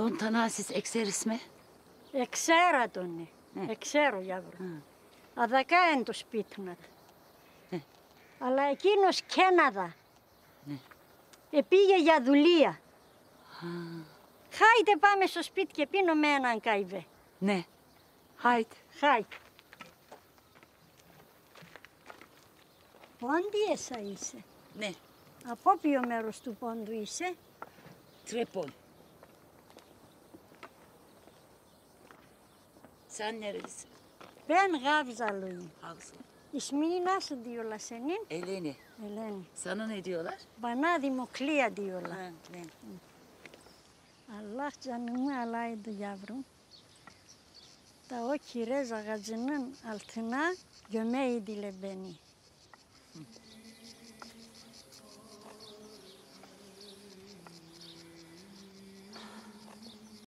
Don Tanasis εξαίρεσμε. Εξέρα τον, εξέρω yavrum. Αδακά εν το σπίτι να. Αλλά εκείνος Κέναδα. Επήγε για δουλεία. Χάιτε πάμε στο σπίτι και πίνουμε έναν καϊβέ. Ναι. Χάιτε. Χάιτε. Πόντιεσα είσαι. Ναι. Από ποιο μέρος του πόντου είσαι? Τρεπών. Sen nerelisin? Ben Gavzalıyım. Havza. İsmini nasıl diyorlar senin? Eleni. Eleni. Sana ne diyorlar? Bana Dimoklia diyorlar. Ha, ne? Allah canımı alaydı yavrum. Da o kiraz ağacının altına gömeydiler beni.